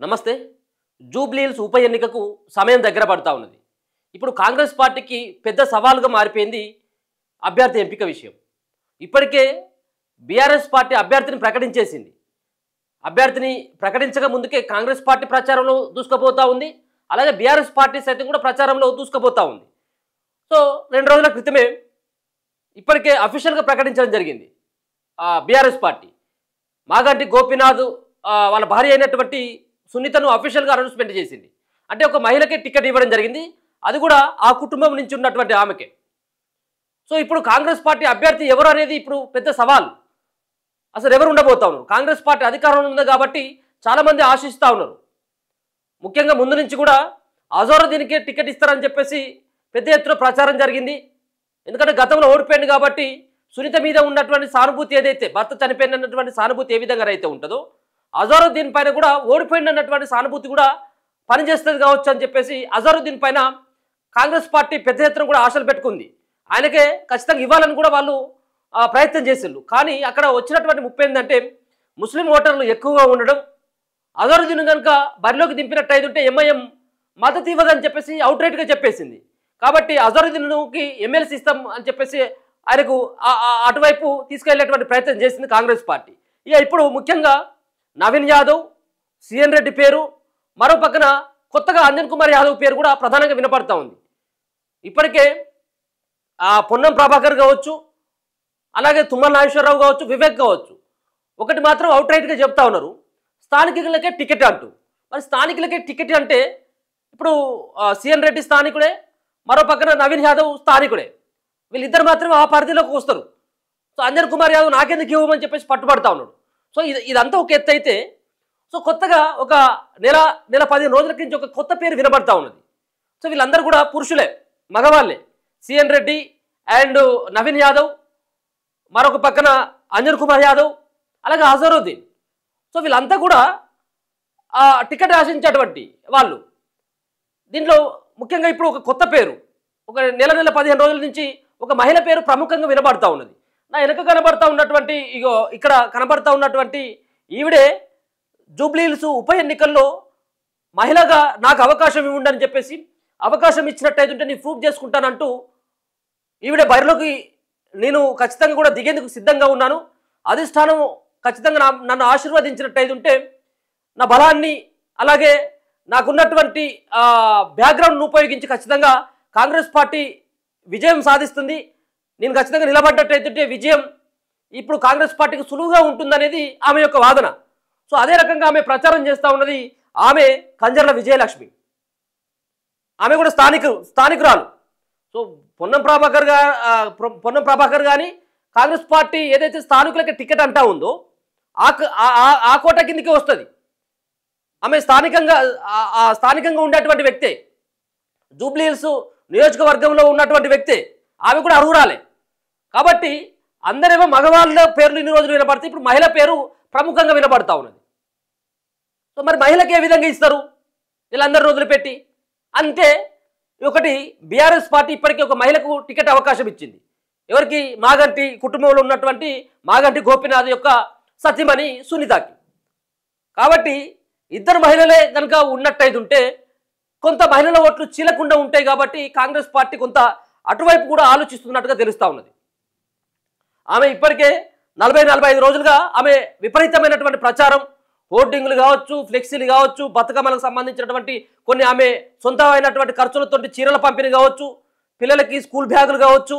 నమస్తే. జూబ్లీహిల్స్ ఉప ఎన్నికకు సమయం దగ్గర పడతా ఉన్నది. ఇప్పుడు కాంగ్రెస్ పార్టీకి పెద్ద సవాలుగా మారిపోయింది అభ్యర్థి ఎంపిక విషయం. ఇప్పటికే బీఆర్ఎస్ పార్టీ అభ్యర్థిని ప్రకటించేసింది. అభ్యర్థిని ప్రకటించక ముందుకే కాంగ్రెస్ పార్టీ ప్రచారంలో దూసుకుపోతూ ఉంది. అలాగే బీఆర్ఎస్ పార్టీ సైతం కూడా ప్రచారంలో దూసుకుపోతూ ఉంది. సో 2 రోజుల క్రితమే ఇప్పటికే అఫీషియల్గా ప్రకటించడం జరిగింది. బీఆర్ఎస్ పార్టీ మాగంటి గోపీనాథ్ వాళ్ళ భార్య అయినటువంటి సునీతను అఫీషియల్గా అనౌన్స్మెంట్ చేసింది. అంటే ఒక మహిళకే టికెట్ ఇవ్వడం జరిగింది, అది కూడా ఆ కుటుంబం నుంచి ఉన్నటువంటి ఆమెకే. సో ఇప్పుడు కాంగ్రెస్ పార్టీ అభ్యర్థి ఎవరు అనేది ఇప్పుడు పెద్ద సవాల్. అసలు ఎవరు ఉండబోతా ఉన్నారు? కాంగ్రెస్ పార్టీ అధికారంలో ఉంది కాబట్టి చాలామంది ఆశిస్తూ ఉన్నారు. ముఖ్యంగా ముందు నుంచి కూడా అజరుద్దీన్కే టికెట్ ఇస్తారని చెప్పేసి పెద్ద ఎత్తున ప్రచారం జరిగింది. ఎందుకంటే గతంలో ఓడిపోయింది కాబట్టి సునీత మీద ఉన్నటువంటి సానుభూతి ఏదైతే, భర్త చనిపోయినటువంటి సానుభూతి ఏ విధంగా అయితే ఉంటుందో, అజరుద్దీన్ పైన కూడా ఓడిపోయినటువంటి సానుభూతి కూడా పనిచేస్తుంది కావచ్చు అని చెప్పేసి అజరుద్దీన్ పైన కాంగ్రెస్ పార్టీ పెద్ద ఎత్తున కూడా ఆశలు పెట్టుకుంది. ఆయనకే ఖచ్చితంగా ఇవ్వాలని కూడా వాళ్ళు ప్రయత్నం చేసిండ్రు. కానీ అక్కడ వచ్చినటువంటి ముప్పు ఏంటంటే ముస్లిం ఓటర్లు ఎక్కువగా ఉండడం, అజరుద్దీన్ కనుక బరిలోకి దింపినట్టు అయితే ఎంఐఎం మద్దతు ఇవ్వదని చెప్పేసి అవుట్రైట్గా చెప్పేసింది. కాబట్టి అజరుద్దీన్కి ఎమ్మెల్సీ ఇస్తాం అని చెప్పేసి ఆయనకు అటువైపు తీసుకెళ్లేటువంటి ప్రయత్నం చేసింది కాంగ్రెస్ పార్టీ. ఇక ఇప్పుడు ముఖ్యంగా నవీన్ యాదవ్, సిఎన్ రెడ్డి పేరు, మరో పక్కన కొత్తగా అంజన్ కుమార్ యాదవ్ పేరు కూడా ప్రధానంగా వినపడతా ఉంది. ఇప్పటికే పొన్నం ప్రభాకర్ కావచ్చు, అలాగే తుమ్మల నాగేశ్వరరావు కావచ్చు, వివేక్ కావచ్చు, ఒకటి మాత్రం అవుట్రైట్గా చెప్తా ఉన్నారు, స్థానికులకే టికెట్ అంటూ. మరి స్థానికులకే టికెట్ అంటే ఇప్పుడు సిఎన్ రెడ్డి స్థానికుడే, మరో పక్కన నవీన్ యాదవ్ స్థానికుడే. వీళ్ళిద్దరు మాత్రమే ఆ పరిధిలోకి వస్తారు. సో అంజన్ కుమార్ యాదవ్ నాకెందుకు ఇవ్వమని చెప్పేసి పట్టుబడతా ఉన్నాడు. సో ఇదంతా ఒక ఎత్తు అయితే, సో కొత్తగా ఒక నెల 15 రోజుల నుంచి ఒక కొత్త పేరు వినబడతా ఉన్నది. సో వీళ్ళందరూ కూడా పురుషులే, మగవాళ్ళే. సిఎన్ రెడ్డి అండ్ నవీన్ యాదవ్, మరొక పక్కన అంజన్ కుమార్ యాదవ్, అలాగే అజరుద్దీన్. సో వీళ్ళంతా కూడా టికెట్ ఆశించేటువంటి వాళ్ళు. దీంట్లో ముఖ్యంగా ఇప్పుడు ఒక కొత్త పేరు, ఒక నెల 15 రోజుల నుంచి ఒక మహిళ పేరు ప్రముఖంగా వినబడతా ఉన్నది. నా వెనక కనబడతా ఉన్నటువంటి ఇక్కడ కనబడతా ఉన్నటువంటి ఈవిడే జూబ్లీహిల్స్ ఉప ఎన్నికల్లో మహిళగా నాకు అవకాశం ఇవ్వండి చెప్పేసి అవకాశం ఇచ్చినట్టయితే నేను ప్రూవ్ చేసుకుంటానంటూ ఈవిడే బరిలోకి నేను ఖచ్చితంగా కూడా దిగేందుకు సిద్ధంగా ఉన్నాను, అధిష్టానం ఖచ్చితంగా నన్ను ఆశీర్వదించినట్టయితే నా బలాన్ని అలాగే నాకున్నటువంటి బ్యాక్గ్రౌండ్ను ఉపయోగించి ఖచ్చితంగా కాంగ్రెస్ పార్టీ విజయం సాధిస్తుంది, నేను ఖచ్చితంగా నిలబడ్డట్టయితే విజయం ఇప్పుడు కాంగ్రెస్ పార్టీకి సులువుగా ఉంటుందనేది ఆమె యొక్క వాదన. సో అదే రకంగా ఆమె ప్రచారం చేస్తూ ఉన్నది. ఆమె కంజర్ల విజయలక్ష్మి, ఆమె కూడా స్థానికురాలు. సో పొన్నం ప్రభాకర్ కానీ కాంగ్రెస్ పార్టీ ఏదైతే స్థానికులకి టికెట్ అంటా ఉందో ఆ కోట కిందకే వస్తుంది. ఆమె స్థానికంగా ఉండేటువంటి వ్యక్తే, జూబ్లీహిల్స్ నియోజకవర్గంలో ఉన్నటువంటి వ్యక్తే, ఆమె కూడా అర్హురాలే. కాబట్టి అందరేమో మగవాళ్ళ పేర్లు ఇన్ని రోజులు వినపడతాయి, ఇప్పుడు మహిళ పేరు ప్రముఖంగా వినపడతా ఉన్నది. సో మరి మహిళకి ఏ విధంగా ఇస్తారు వీళ్ళందరూ రోజులు పెట్టి అంటే? ఒకటి బీఆర్ఎస్ పార్టీ ఇప్పటికీ ఒక మహిళకు టికెట్ అవకాశం ఇచ్చింది. ఎవరికి? మాగంటి కుటుంబంలో ఉన్నటువంటి మాగంటి గోపీనాథ్ యొక్క సతీమణి సునీతకి. కాబట్టి ఇద్దరు మహిళలే కనుక ఉన్నట్టయితే కొంత మహిళల ఓట్లు చీలకుండా ఉంటాయి. కాబట్టి కాంగ్రెస్ పార్టీ కొంత అటువైపు కూడా ఆలోచిస్తున్నట్టుగా తెలుస్తూ ఉన్నది. ఆమె ఇప్పటికే 40-45 రోజులుగా ఆమె విపరీతమైనటువంటి ప్రచారం, హోర్డింగ్లు కావచ్చు, ఫ్లెక్సీలు కావచ్చు, బతుకమ్మలకు సంబంధించినటువంటి కొన్ని ఆమె సొంతమైనటువంటి ఖర్చులతో చీరల పంపిణీ కావచ్చు, పిల్లలకి స్కూల్ బ్యాగులు కావచ్చు,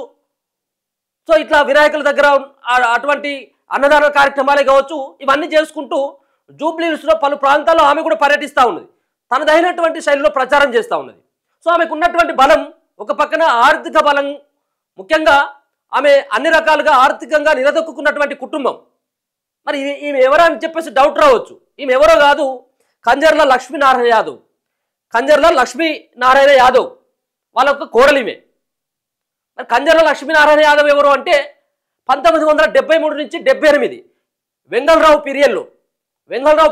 సో ఇట్లా వినాయకుల దగ్గర అటువంటి అన్నదాన కార్యక్రమాలే కావచ్చు, ఇవన్నీ చేసుకుంటూ జూబ్లీహిల్స్లో పలు ప్రాంతాల్లో ఆమె కూడా పర్యటిస్తూ ఉన్నది. తనదైనటువంటి శైలిలో ప్రచారం చేస్తూ ఉన్నది. సో ఆమెకు ఉన్నటువంటి బలం ఒక పక్కన ఆర్థిక బలం, ముఖ్యంగా ఆమె అన్ని రకాలుగా ఆర్థికంగా నిలదొక్కున్నటువంటి కుటుంబం. మరి ఈమె ఎవరా అని చెప్పేసి డౌట్ రావచ్చు. ఈమె ఎవరో కాదు, కంజర్ల లక్ష్మీనారాయణ యాదవ్ వాళ్ళ యొక్క కోడలు ఈమె. మరి కంజర్ల లక్ష్మీనారాయణ యాదవ్ ఎవరు అంటే 1973 నుంచి 78 వెంగళరావు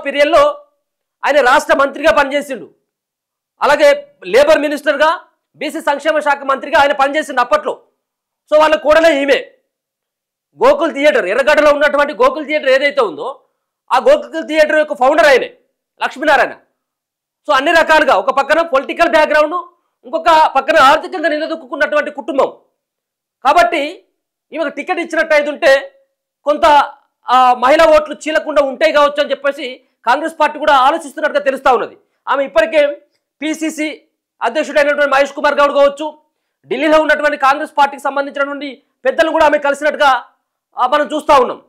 పీరియడ్లో ఆయన రాష్ట్ర మంత్రిగా పనిచేసిండు. అలాగే లేబర్ మినిస్టర్గా, బీసీ సంక్షేమ శాఖ మంత్రిగా ఆయన పనిచేసిండు అప్పట్లో. సో వాళ్ళ కూడలే ఈమె. గోకుల్ థియేటర్, ఎర్రగడ్డలో ఉన్నటువంటి గోకుల్ థియేటర్ ఏదైతే ఉందో ఆ గోకుల్ థియేటర్ యొక్క ఫౌండర్ ఆయనే, లక్ష్మీనారాయణ. సో అన్ని రకాలుగా ఒక పక్కన పొలిటికల్ బ్యాక్గ్రౌండ్, ఇంకొక పక్కన ఆర్థికంగా నిలదొక్కున్నటువంటి కుటుంబం కాబట్టి ఈమెకు టికెట్ ఇచ్చినట్టు అయితే ఉంటే కొంత మహిళా ఓట్లు చీలకుండా ఉంటాయి కావచ్చు అని చెప్పేసి కాంగ్రెస్ పార్టీ కూడా ఆలోచిస్తున్నట్టుగా తెలుస్తూ ఉన్నది. ఆమె ఇప్పటికే పిసిసి అధ్యక్షుడైనటువంటి మహేష్ కుమార్ గౌడ్ కావచ్చు, ఢిల్లీలో ఉన్నటువంటి కాంగ్రెస్ పార్టీకి సంబంధించినటువంటి పెద్దలను కూడా ఆమె కలిసినట్టుగా మనం చూస్తూ ఉన్నాం.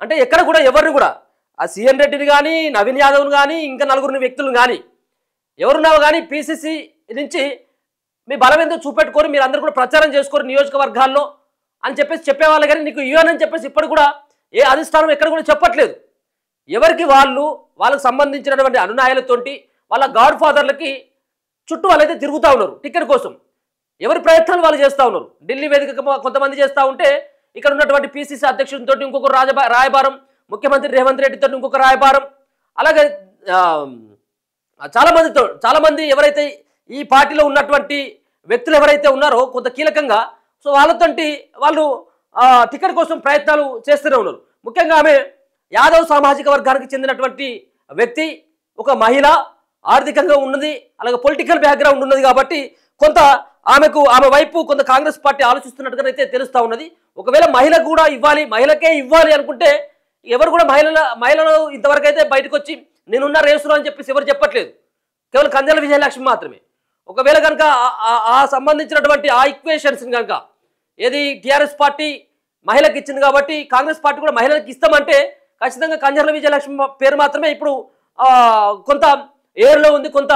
అంటే ఎక్కడ కూడా ఎవరిని కూడా ఆ సిఎన్ రెడ్డిని కానీ, నవీన్ యాదవ్ని కానీ, ఇంకా నలుగురిని వ్యక్తులను కానీ ఎవరున్నావో కానీ పిసిసి నుంచి మీ బలం ఏందో చూపెట్టుకొని మీరు అందరూ కూడా ప్రచారం చేసుకోరు నియోజకవర్గాల్లో అని చెప్పేసి చెప్పేవాళ్ళు. కానీ నీకు ఇవ్వనని చెప్పేసి ఇప్పుడు కూడా ఏ అధిష్టానం ఎక్కడ కూడా చెప్పట్లేదు. ఎవరికి వాళ్ళకు సంబంధించినటువంటి అనునాయాలతోటి వాళ్ళ గాడ్ ఫాదర్లకి చుట్టూ వాళ్ళైతే తిరుగుతూ ఉన్నారు టికెట్ కోసం. ఎవరి ప్రయత్నాలు వాళ్ళు చేస్తూ ఉన్నారు. ఢిల్లీ వేదిక కొంతమంది చేస్తూ ఉంటే ఇక్కడ ఉన్నటువంటి పిసిసి అధ్యక్షుడితో ఇంకొక రాయబారం, ముఖ్యమంత్రి రేవంత్ రెడ్డితో ఇంకొక రాయబారం, అలాగే చాలామంది ఎవరైతే ఈ పార్టీలో ఉన్నటువంటి వ్యక్తులు ఎవరైతే ఉన్నారో కొంత కీలకంగా, సో వాళ్ళు టికెట్ కోసం ప్రయత్నాలు చేస్తూనే ఉన్నారు. ముఖ్యంగా ఆమె యాదవ్ సామాజిక వర్గానికి చెందినటువంటి వ్యక్తి, ఒక మహిళ, ఆర్థికంగా ఉన్నది, అలాగే పొలిటికల్ బ్యాక్గ్రౌండ్ ఉన్నది కాబట్టి కొంత ఆమె వైపు కొంత కాంగ్రెస్ పార్టీ ఆలోచిస్తున్నట్టుగా అయితే తెలుస్తూ ఉన్నది. ఒకవేళ మహిళకు కూడా ఇవ్వాలి, మహిళకే ఇవ్వాలి అనుకుంటే ఎవరు కూడా మహిళలు ఇంతవరకు అయితే బయటకు వచ్చి నేనున్న రేసులో అని చెప్పేసి ఎవరు చెప్పట్లేదు. కేవలం కంజర్ల విజయలక్ష్మి మాత్రమే. ఒకవేళ కనుక ఆ సంబంధించినటువంటి ఆ ఈక్వేషన్స్ కనుక ఏది టీఆర్ఎస్ పార్టీ మహిళకి ఇచ్చింది కాబట్టి కాంగ్రెస్ పార్టీ కూడా మహిళలకు ఇస్తామంటే ఖచ్చితంగా కంజర్ల విజయలక్ష్మి పేరు మాత్రమే ఇప్పుడు కొంత ఏర్లో ఉంది. కొంత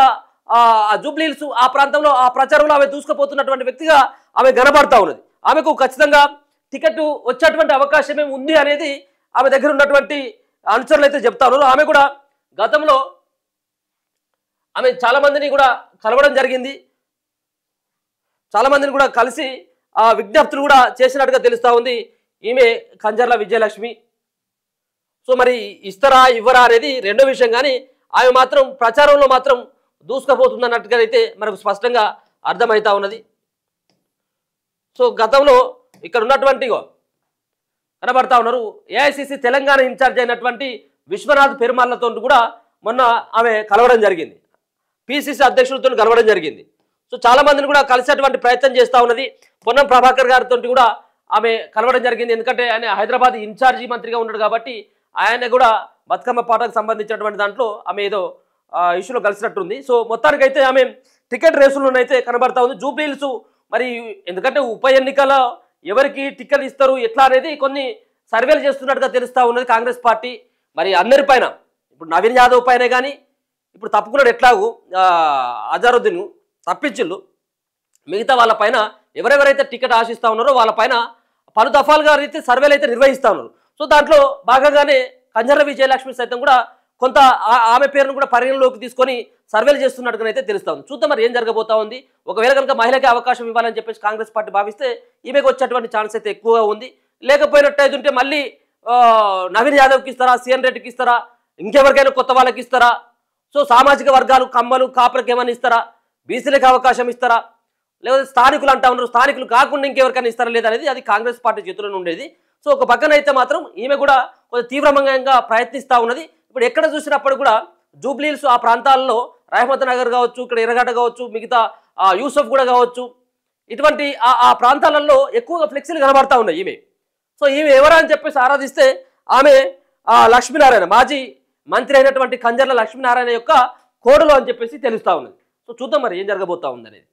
జూబ్లీహిల్స్ ఆ ప్రాంతంలో ఆ ప్రచారంలో ఆమె దూసుకుపోతున్నటువంటి వ్యక్తిగా ఆమె కనబడతా ఉన్నది. ఆమెకు ఖచ్చితంగా టికెట్ వచ్చేటువంటి అవకాశమే ఉంది అనేది ఆమె దగ్గర ఉన్నటువంటి అనుచరులు అయితే చెప్తా ఉన్నారు. ఆమె కూడా గతంలో ఆమె చాలా మందిని కూడా కలవడం జరిగింది, చాలా మందిని కూడా కలిసి విజ్ఞప్తులు కూడా చేసినట్టుగా తెలుస్తూ ఉంది ఈమె కంజర్ల విజయలక్ష్మి. సో మరి ఇస్తారా ఇవ్వరా అనేది రెండో విషయం, కానీ ఆమె మాత్రం ప్రచారంలో మాత్రం దూసుకుపోతుందన్నట్టుగా అయితే మనకు స్పష్టంగా అర్థమవుతా ఉన్నది. సో గతంలో ఇక్కడ ఉన్నటువంటి కనబడతా ఉన్నారు ఏఐసిసి తెలంగాణ ఇన్ఛార్జ్ అయినటువంటి విశ్వనాథ్ పెరుమాళ్లతో కూడా మొన్న ఆమె కలవడం జరిగింది, పిసిసి అధ్యక్షులతో కలవడం జరిగింది. సో చాలా మందిని కూడా కలిసేటువంటి ప్రయత్నం చేస్తూ ఉన్నది. పొన్నం ప్రభాకర్ గారితో కూడా ఆమె కలవడం జరిగింది. ఎందుకంటే ఆయన హైదరాబాద్ ఇన్ఛార్జి మంత్రిగా ఉన్నాడు కాబట్టి ఆయన కూడా బతుకమ్మ పాటకు సంబంధించినటువంటి దాంట్లో ఆమె ఏదో ఇష్యూలో కలిసినట్టుంది. సో మొత్తానికైతే ఆమె టికెట్ రేసులోనైతే కనబడతా ఉంది. జూబ్లీహిల్స్ మరి ఎందుకంటే ఉప ఎన్నికలో ఎవరికి టికెట్ ఇస్తారు ఎట్లా అనేది కొన్ని సర్వేలు చేస్తున్నట్టుగా తెలుస్తూ ఉన్నది కాంగ్రెస్ పార్టీ. మరి అందరిపైన ఇప్పుడు నవీన్ యాదవ్ పైనే కానీ ఇప్పుడు తప్పుకున్నాడు ఎట్లాగూ అజారుద్దీన్ తప్పించిళ్ళు, మిగతా వాళ్ళపైన ఎవరెవరైతే టికెట్ ఆశిస్తూ ఉన్నారో వాళ్ళపైన పలు దఫాలుగా అయితే సర్వేలు అయితే నిర్వహిస్తూ ఉన్నారు. సో దాంట్లో భాగంగానే కంజర్ల విజయలక్ష్మి సైతం కూడా కొంత ఆమె పేరును కూడా పరిగణలోకి తీసుకొని సర్వేలు చేస్తున్నట్టుగా అయితే తెలుస్తూ ఉంది. చూద్దాం మరి ఏం జరగబోతా ఉంది. ఒకవేళ కనుక మహిళకి అవకాశం ఇవ్వాలని చెప్పేసి కాంగ్రెస్ పార్టీ భావిస్తే ఈమెకు వచ్చేటువంటి ఛాన్స్ అయితే ఎక్కువగా ఉంది. లేకపోయినట్టయితే ఉంటే మళ్ళీ నవీన్ యాదవ్కి ఇస్తారా, సిఎన్ రెడ్డికి ఇస్తారా, ఇంకెవరికైనా కొత్త వాళ్ళకి ఇస్తారా, సో సామాజిక వర్గాలు కమ్మలు కాపులకు ఏమైనా ఇస్తారా, బీసీలకు అవకాశం ఇస్తారా, లేకపోతే స్థానికులు అంటా ఉన్నారు స్థానికులు కాకుండా ఇంకెవరికైనా ఇస్తారా లేదనేది అది కాంగ్రెస్ పార్టీ చేతుల్లో ఉండేది. సో ఒక పక్కన అయితే మాత్రం ఈమె కూడా కొంచెం తీవ్రంగా ప్రయత్నిస్తూ ఉన్నది. ఇప్పుడు ఎక్కడ చూసినప్పుడు కూడా జూబ్లీహిల్స్ ఆ ప్రాంతాల్లో రహమత్ నగర్ కావచ్చు, ఇక్కడ ఎర్రగడ్డ కావచ్చు, మిగతా యూసఫ్ కూడా కావచ్చు, ఇటువంటి ఆ ప్రాంతాలలో ఎక్కువగా ఫ్లెక్సీలు కనబడతా ఉన్నాయి ఈమె. సో ఈమె ఎవరా అని చెప్పేసి ఆరాధిస్తే ఆమె లక్ష్మీనారాయణ మాజీ మంత్రి అయినటువంటి కంజర్ల లక్ష్మీనారాయణ యొక్క కోడలు అని చెప్పేసి తెలుస్తూ ఉన్నది. సో చూద్దాం మరి ఏం జరగబోతా ఉంది అనేది.